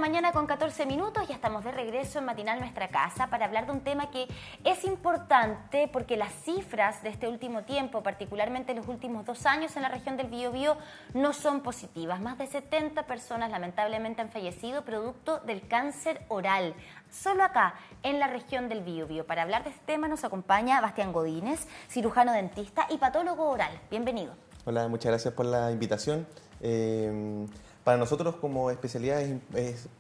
mañana con 14 minutos, ya estamos de regreso en Matinal Nuestra Casa para hablar de un tema que es importante porque las cifras de este último tiempo, particularmente en los últimos 2 años en la región del Biobío, no son positivas. Más de 70 personas lamentablemente han fallecido producto del cáncer oral. Solo acá, en la región del Biobío. Para hablar de este tema nos acompaña Bastián Godínez, cirujano dentista y patólogo oral. Bienvenido. Hola, muchas gracias por la invitación. Para nosotros como especialidades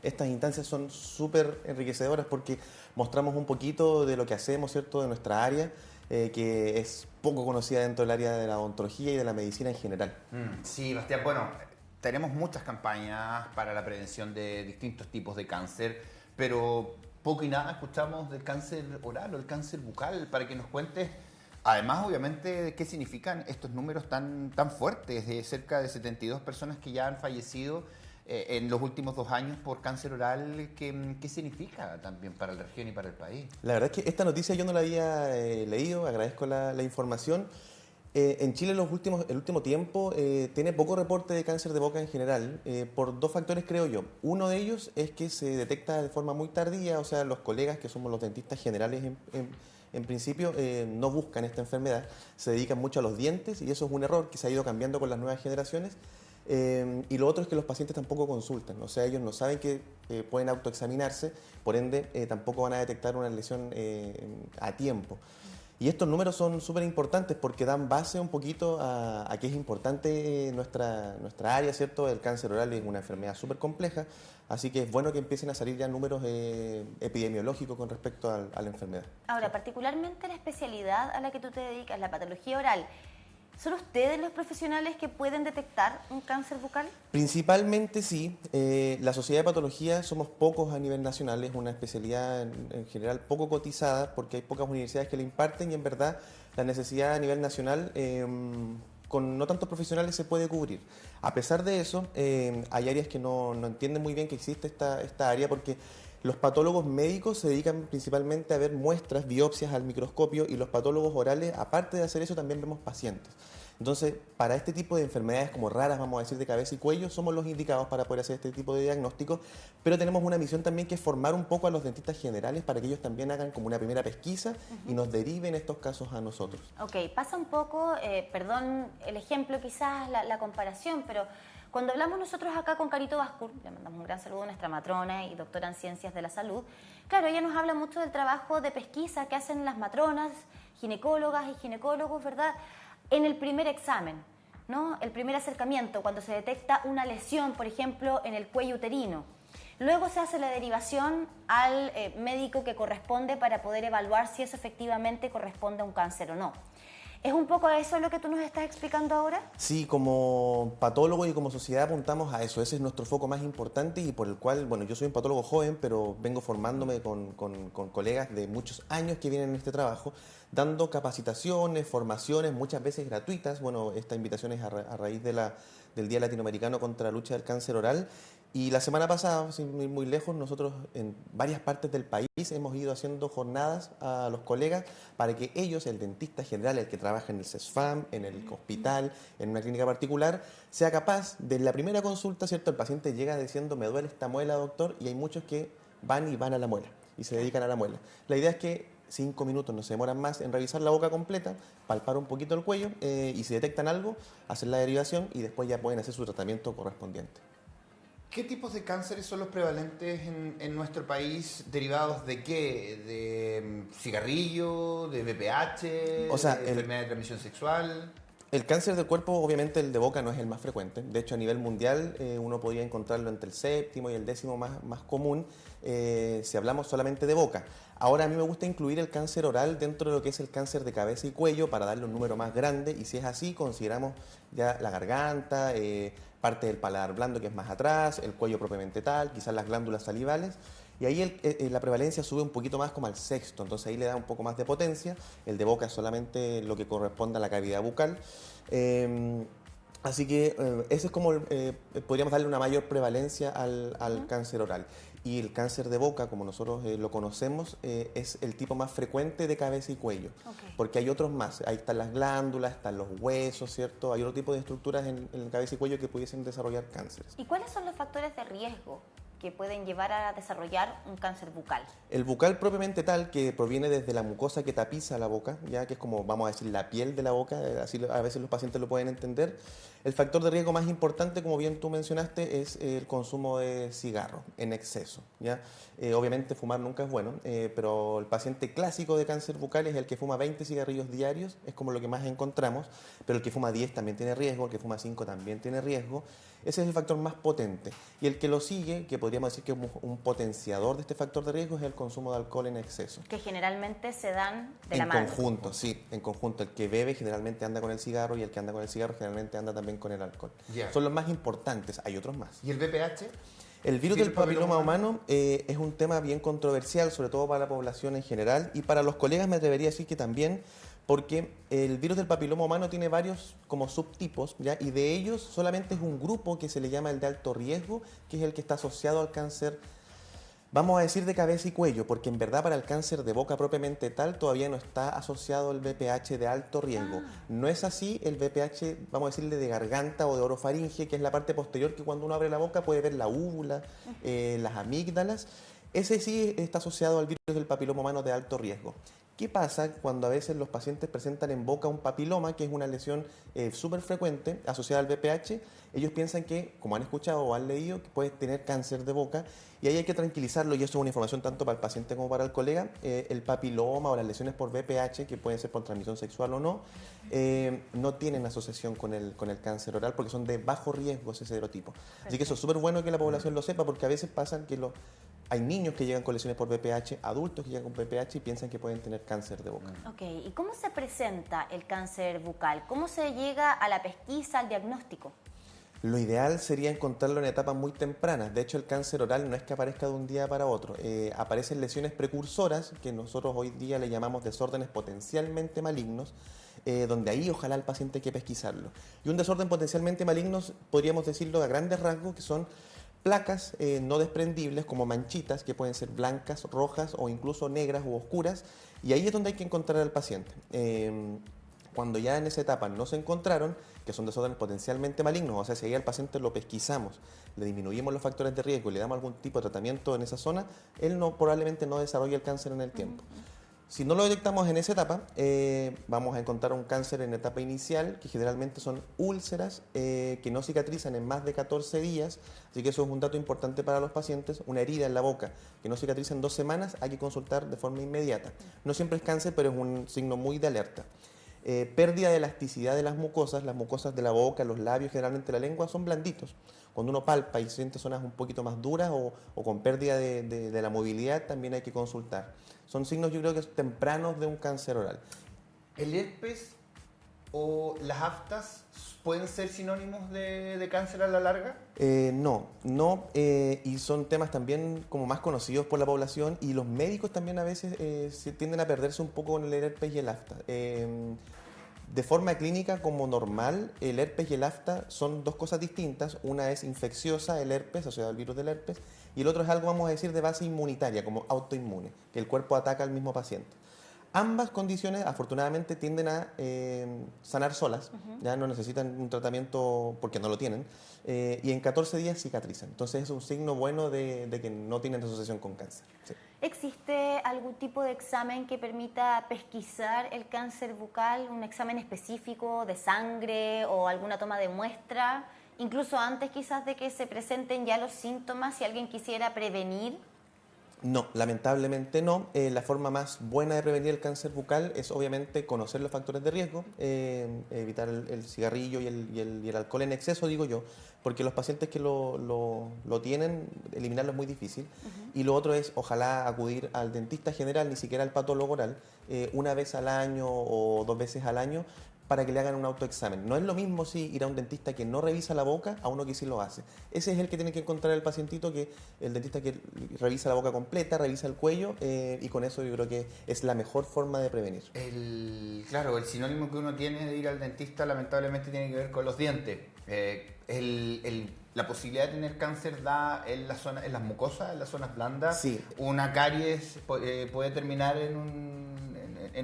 estas instancias son súper enriquecedoras porque mostramos un poquito de lo que hacemos, ¿cierto?, de nuestra área, que es poco conocida dentro del área de la odontología y de la medicina en general. Sí, Bastián, bueno, tenemos muchas campañas para la prevención de distintos tipos de cáncer, pero poco y nada escuchamos del cáncer oral o el cáncer bucal, para que nos cuentes. Además, obviamente, ¿qué significan estos números tan fuertes de cerca de 72 personas que ya han fallecido en los últimos 2 años por cáncer oral? ¿Qué significa también para la región y para el país? La verdad es que esta noticia yo no la había leído, agradezco la información. En Chile el último tiempo tiene poco reporte de cáncer de boca en general, por 2 factores creo yo. Uno de ellos es que se detecta de forma muy tardía, o sea, los colegas que somos los dentistas generales en principio no buscan esta enfermedad, se dedican mucho a los dientes y eso es un error que se ha ido cambiando con las nuevas generaciones. Y lo otro es que los pacientes tampoco consultan, o sea, ellos no saben que pueden autoexaminarse, por ende tampoco van a detectar una lesión a tiempo. Y estos números son súper importantes porque dan base un poquito a que es importante nuestra área, ¿cierto? El cáncer oral es una enfermedad súper compleja, así que es bueno que empiecen a salir ya números epidemiológicos con respecto a la enfermedad. Ahora, particularmente la especialidad a la que tú te dedicas, la patología oral, ¿son ustedes los profesionales que pueden detectar un cáncer bucal? Principalmente sí. La Sociedad de Patología somos pocos a nivel nacional, es una especialidad en general poco cotizada porque hay pocas universidades que la imparten y en verdad la necesidad a nivel nacional con no tantos profesionales se puede cubrir. A pesar de eso, hay áreas que no entienden muy bien que existe esta área porque los patólogos médicos se dedican principalmente a ver muestras, biopsias al microscopio y los patólogos orales, aparte de hacer eso, también vemos pacientes. Entonces, para este tipo de enfermedades como raras, vamos a decir, de cabeza y cuello, somos los indicados para poder hacer este tipo de diagnóstico, pero tenemos una misión también que es formar un poco a los dentistas generales para que ellos también hagan como una primera pesquisa y nos deriven estos casos a nosotros. Ok, pasa un poco, perdón el ejemplo quizás, la comparación, pero cuando hablamos nosotros acá con Carito Bascur, le mandamos un gran saludo a nuestra matrona y doctora en Ciencias de la Salud, claro, ella nos habla mucho del trabajo de pesquisa que hacen las matronas, ginecólogas y ginecólogos, ¿verdad?, en el primer examen, ¿no? El primer acercamiento, cuando se detecta una lesión, por ejemplo, en el cuello uterino. Luego se hace la derivación al médico que corresponde para poder evaluar si eso efectivamente corresponde a un cáncer o no. ¿Es un poco eso lo que tú nos estás explicando ahora? Sí, como patólogo y como sociedad apuntamos a eso. Ese es nuestro foco más importante y por el cual, bueno, yo soy un patólogo joven, pero vengo formándome con colegas de muchos años que vienen en este trabajo, dando capacitaciones, formaciones, muchas veces gratuitas. Bueno, esta invitación es a raíz del Día Latinoamericano contra la lucha del cáncer oral. Y la semana pasada, sin ir muy lejos, nosotros en varias partes del país hemos ido haciendo jornadas a los colegas para que ellos, el dentista general, el que trabaja en el CESFAM, en el hospital, en una clínica particular, sea capaz de la primera consulta, ¿cierto? El paciente llega diciendo, me duele esta muela, doctor, y hay muchos que van a la muela y se dedican a la muela. La idea es que 5 minutos no se demoran más en revisar la boca completa, palpar un poquito el cuello y si detectan algo, hacer la derivación y después ya pueden hacer su tratamiento correspondiente. ¿Qué tipos de cánceres son los prevalentes en nuestro país? ¿Derivados de qué? ¿De cigarrillo? ¿De VPH? O sea, ¿De enfermedad de transmisión sexual? El cáncer del cuerpo, obviamente el de boca no es el más frecuente. De hecho, a nivel mundial uno podría encontrarlo entre el 7º y el 10º más común si hablamos solamente de boca. Ahora, a mí me gusta incluir el cáncer oral dentro de lo que es el cáncer de cabeza y cuello para darle un número más grande y si es así, consideramos ya la garganta, parte del paladar blando que es más atrás, el cuello propiamente tal, quizás las glándulas salivales. Y ahí la prevalencia sube un poquito más como al 6º, entonces ahí le da un poco más de potencia. El de boca es solamente lo que corresponde a la cavidad bucal. Así que eso es como podríamos darle una mayor prevalencia al cáncer oral. Y el cáncer de boca, como nosotros lo conocemos, es el tipo más frecuente de cabeza y cuello. Okay. Porque hay otros más. Ahí están las glándulas, están los huesos, ¿cierto? Hay otro tipo de estructuras en cabeza y cuello que pudiesen desarrollar cánceres. ¿Y cuáles son los factores de riesgo que pueden llevar a desarrollar un cáncer bucal? El bucal propiamente tal, que proviene desde la mucosa que tapiza la boca, ya que es como, vamos a decir, la piel de la boca, así a veces los pacientes lo pueden entender. El factor de riesgo más importante, como bien tú mencionaste, es el consumo de cigarros en exceso, ¿ya? Obviamente fumar nunca es bueno, pero el paciente clásico de cáncer bucal es el que fuma 20 cigarrillos diarios, es como lo que más encontramos, pero el que fuma 10 también tiene riesgo, el que fuma 5 también tiene riesgo. Ese es el factor más potente. Y el que lo sigue, que podríamos decir que es un potenciador de este factor de riesgo, es el consumo de alcohol en exceso. Que generalmente se dan de la mano. En conjunto, sí, en conjunto. El que bebe generalmente anda con el cigarro y el que anda con el cigarro generalmente anda también con el alcohol. Yeah. Son los más importantes, hay otros más. ¿Y el VPH? El virus del papiloma humano es un tema bien controversial, sobre todo para la población en general, y para los colegas me atrevería a decir que también, porque el virus del papiloma humano tiene varios como subtipos, ¿ya? Y de ellos solamente es un grupo que se le llama el de alto riesgo, que es el que está asociado al cáncer, vamos a decir, de cabeza y cuello, porque en verdad para el cáncer de boca propiamente tal todavía no está asociado el VPH de alto riesgo. No es así el VPH, vamos a decirle, de garganta o de orofaringe, que es la parte posterior que cuando uno abre la boca puede ver la úvula, las amígdalas. Ese sí está asociado al virus del papiloma humano de alto riesgo. ¿Qué pasa cuando a veces los pacientes presentan en boca un papiloma, que es una lesión súper frecuente asociada al VPH? Ellos piensan que, como han escuchado o han leído, que puede tener cáncer de boca, y ahí hay que tranquilizarlo, y eso es una información tanto para el paciente como para el colega. El papiloma o las lesiones por VPH, que pueden ser por transmisión sexual o no, no tienen asociación con el cáncer oral, porque son de bajo riesgo ese serotipo. Así que eso es súper bueno que la población lo sepa, porque a veces pasan que hay niños que llegan con lesiones por VPH, adultos que llegan con VPH y piensan que pueden tener cáncer de boca. Ok, ¿y cómo se presenta el cáncer bucal? ¿Cómo se llega a la pesquisa, al diagnóstico? Lo ideal sería encontrarlo en etapas muy tempranas. De hecho, el cáncer oral no es que aparezca de un día para otro. Aparecen lesiones precursoras, que nosotros hoy día le llamamos desórdenes potencialmente malignos, donde ahí ojalá el paciente hay que pesquisarlo. Y un desorden potencialmente maligno, podríamos decirlo a grandes rasgos, que son placas no desprendibles, como manchitas, que pueden ser blancas, rojas o incluso negras u oscuras, y ahí es donde hay que encontrar al paciente. Cuando ya en esa etapa no se encontraron, que son desórdenes potencialmente malignos, o sea, si ahí al paciente lo pesquisamos, le disminuimos los factores de riesgo y le damos algún tipo de tratamiento en esa zona, él probablemente no desarrolle el cáncer en el tiempo. Si no lo detectamos en esa etapa, vamos a encontrar un cáncer en etapa inicial, que generalmente son úlceras que no cicatrizan en más de 14 días, así que eso es un dato importante para los pacientes. Una herida en la boca que no cicatriza en 2 semanas, hay que consultar de forma inmediata. No siempre es cáncer, pero es un signo muy de alerta. Pérdida de elasticidad de las mucosas de la boca, los labios, generalmente la lengua, son blanditos. Cuando uno palpa y siente zonas un poquito más duras o con pérdida de la movilidad, también hay que consultar. Son signos, yo creo que tempranos de un cáncer oral. ¿El herpes o las aftas pueden ser sinónimos de cáncer a la larga? No, y son temas también como más conocidos por la población, y los médicos también a veces se tienden a perderse un poco con el herpes y el afta. De forma clínica, como normal, el herpes y el afta son dos cosas distintas. Una es infecciosa, el herpes, o sea, el virus del herpes, y el otro es algo, vamos a decir, de base inmunitaria, como autoinmune, que el cuerpo ataca al mismo paciente. Ambas condiciones, afortunadamente, tienden a sanar solas, ya no necesitan un tratamiento porque no lo tienen, y en 14 días cicatrizan. Entonces es un signo bueno de que no tienen asociación con cáncer. Sí. ¿Existe algún tipo de examen que permita pesquisar el cáncer bucal? ¿Un examen específico de sangre o alguna toma de muestra? Incluso antes quizás de que se presenten ya los síntomas, si alguien quisiera prevenir. No, lamentablemente no. La forma más buena de prevenir el cáncer bucal es obviamente conocer los factores de riesgo, evitar el cigarrillo y el alcohol en exceso, digo yo, porque los pacientes que lo tienen, eliminarlo es muy difícil. Y lo otro es, ojalá, acudir al dentista general, ni siquiera al patólogo oral, una vez al año o 2 veces al año, para que le hagan un autoexamen. No es lo mismo ir a un dentista que no revisa la boca a uno que sí lo hace. Ese es el que tiene que encontrar el pacientito, el dentista que revisa la boca completa, revisa el cuello, y con eso yo creo que es la mejor forma de prevenir. Claro, el sinónimo que uno tiene de ir al dentista lamentablemente tiene que ver con los dientes. La posibilidad de tener cáncer da en las mucosas, en las zonas blandas. Sí. Una caries puede terminar en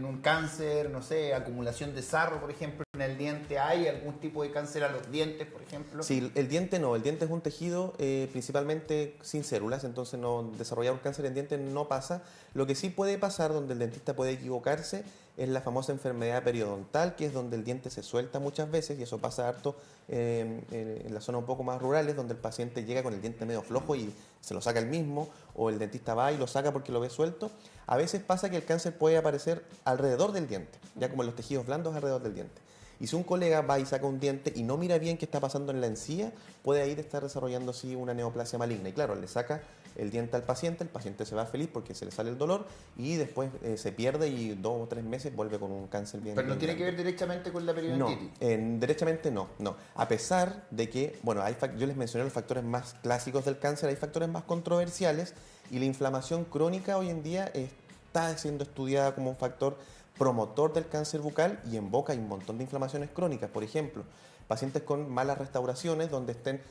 un cáncer, no sé, acumulación de sarro, por ejemplo, en el diente? ¿Hay algún tipo de cáncer a los dientes, por ejemplo? Sí, el diente no. El diente es un tejido principalmente sin células, entonces no desarrollar un cáncer en diente no pasa. Lo que sí puede pasar, donde el dentista puede equivocarse, es la famosa enfermedad periodontal, que es donde el diente se suelta muchas veces, y eso pasa harto en las zonas un poco más rurales, donde el paciente llega con el diente medio flojo y se lo saca él mismo, o el dentista va y lo saca porque lo ve suelto. A veces pasa que el cáncer puede aparecer alrededor del diente, ya como en los tejidos blandos alrededor del diente. Y si un colega va y saca un diente y no mira bien qué está pasando en la encía, puede ahí estar desarrollando así una neoplasia maligna. Y claro, le saca el diente al paciente, el paciente se va feliz porque se le sale el dolor y después se pierde y 2 o 3 meses vuelve con un cáncer bien. Pero no bien tiene grande. que ver directamente con la No, periodontitis. derechamente no. A pesar de que, bueno, yo les mencioné los factores más clásicos del cáncer, hay factores más controversiales y la inflamación crónica hoy en día está siendo estudiada como un factor promotor del cáncer bucal, y en boca hay un montón de inflamaciones crónicas. Por ejemplo, pacientes con malas restauraciones donde estén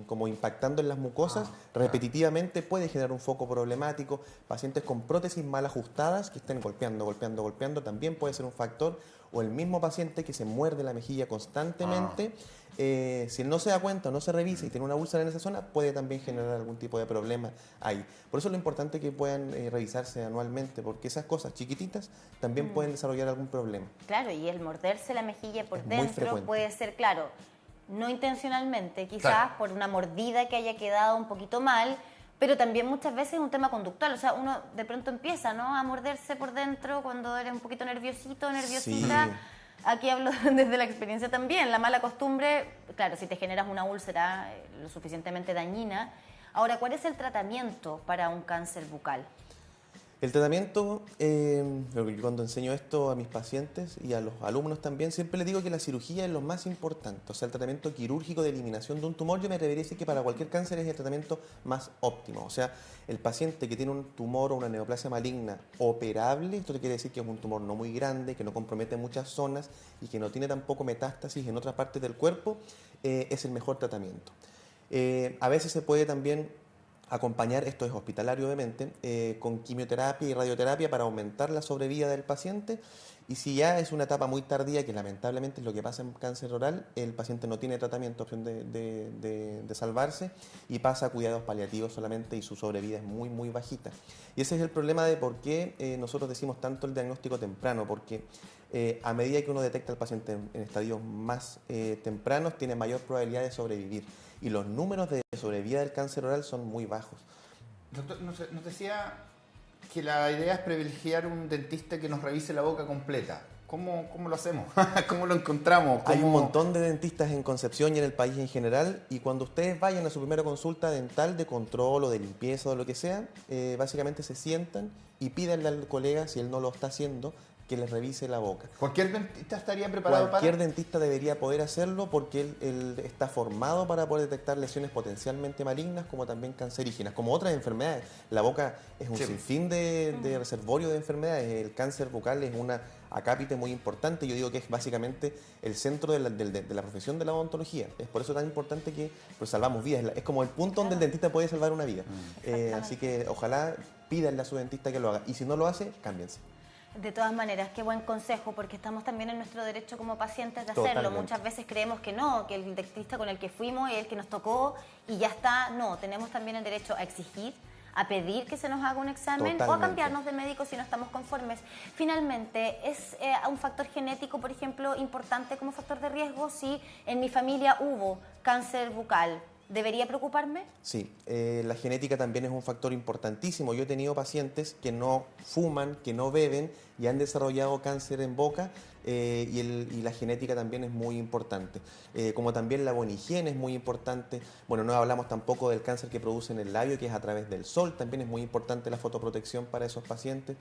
como impactando en las mucosas repetitivamente puede generar un foco problemático. Pacientes con prótesis mal ajustadas que estén golpeando también puede ser un factor. O el mismo paciente que se muerde la mejilla constantemente, si no se da cuenta o no se revisa y tiene una úlcera en esa zona, puede también generar algún tipo de problema ahí. Por eso es lo importante que puedan revisarse anualmente, porque esas cosas chiquititas también pueden desarrollar algún problema. Claro, y el morderse la mejilla por Es muy dentro frecuente. puede ser, claro, no intencionalmente, quizás Claro. por una mordida que haya quedado un poquito mal, pero también muchas veces es un tema conductual. O sea, uno de pronto empieza, ¿no?, a morderse por dentro cuando eres un poquito nerviosito, nerviosita. Sí. Aquí hablo desde la experiencia también. La mala costumbre, claro, si te generas una úlcera lo suficientemente dañina. Ahora, ¿cuál es el tratamiento para un cáncer bucal? El tratamiento, cuando enseño esto a mis pacientes y a los alumnos también, siempre les digo que la cirugía es lo más importante. O sea, el tratamiento quirúrgico de eliminación de un tumor, yo me atrevería a decir que para cualquier cáncer es el tratamiento más óptimo. O sea, el paciente que tiene un tumor o una neoplasia maligna operable, esto quiere decir que es un tumor no muy grande, que no compromete muchas zonas y que no tiene tampoco metástasis en otras partes del cuerpo, es el mejor tratamiento. A veces se puede también acompañar, esto es hospitalario obviamente, con quimioterapia y radioterapia para aumentar la sobrevida del paciente. Y si ya es una etapa muy tardía, que lamentablemente es lo que pasa en cáncer oral, el paciente no tiene tratamiento, opción de salvarse, y pasa a cuidados paliativos solamente y su sobrevida es muy, muy bajita. Y ese es el problema de por qué nosotros decimos tanto el diagnóstico temprano, porque a medida que uno detecta al paciente en estadios más tempranos, tiene mayor probabilidad de sobrevivir. Y los números de sobrevida del cáncer oral son muy bajos. Doctor, nos decía que la idea es privilegiar un dentista que nos revise la boca completa. ¿Cómo lo hacemos? ¿Cómo lo encontramos? Hay un montón de dentistas en Concepción y en el país en general, y cuando ustedes vayan a su primera consulta dental de control o de limpieza o lo que sea, básicamente se sientan y pídanle al colega, si él no lo está haciendo, que les revise la boca. ¿Cualquier dentista estaría preparado Cualquier dentista debería poder hacerlo, porque él está formado para poder detectar lesiones potencialmente malignas como también cancerígenas, como otras enfermedades. La boca es un sinfín de reservorio de enfermedades. El cáncer bucal es una acápite muy importante. Yo digo que es básicamente el centro de la profesión de la odontología. Es por eso tan importante que pues, salvamos vidas. Es como el punto donde el dentista puede salvar una vida. Así que ojalá pídanle a su dentista que lo haga. Y si no lo hace, cámbiense. De todas maneras, qué buen consejo, porque estamos también en nuestro derecho como pacientes de hacerlo. Totalmente. Muchas veces creemos que no, que el dentista con el que fuimos es el que nos tocó y ya está. No, tenemos también el derecho a exigir, a pedir que se nos haga un examen o a cambiarnos de médico si no estamos conformes. Finalmente, ¿es un factor genético, por ejemplo, importante como factor de riesgo si en mi familia hubo cáncer bucal? ¿Debería preocuparme? Sí, la genética también es un factor importantísimo. Yo he tenido pacientes que no fuman, que no beben y han desarrollado cáncer en boca, y la genética también es muy importante. Como también la buena higiene es muy importante. Bueno, no hablamos tampoco del cáncer que produce en el labio, que es a través del sol. También es muy importante la fotoprotección para esos pacientes.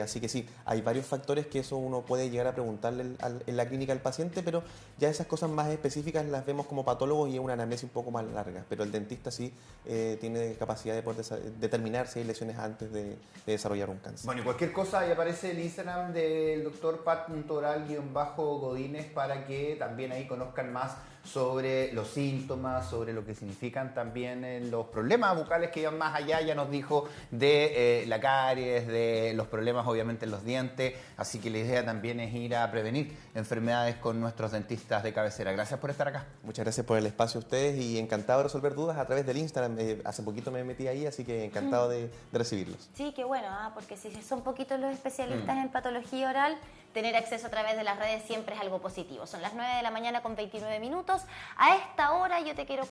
Así que sí, hay varios factores que eso uno puede llegar a preguntarle en la clínica al paciente, pero ya esas cosas más específicas las vemos como patólogos y es una anamnesis un poco más larga. Pero el dentista sí tiene capacidad de poder determinar si hay lesiones antes de desarrollar un cáncer. Bueno, y cualquier cosa, ahí aparece el Instagram del doctor Pat.oral_Godínez para que también ahí conozcan más sobre los síntomas, sobre lo que significan también los problemas bucales que iban más allá, ya nos dijo, de la caries, de los problemas obviamente en los dientes, así que la idea también es ir a prevenir enfermedades con nuestros dentistas de cabecera. Gracias por estar acá. Muchas gracias por el espacio a ustedes y encantado de resolver dudas a través del Instagram. Hace poquito me metí ahí, así que encantado de recibirlos. Sí, qué bueno, porque si son poquitos los especialistas en patología oral, tener acceso a través de las redes siempre es algo positivo. Son las 9 de la mañana con 29 minutos. A esta hora yo te quiero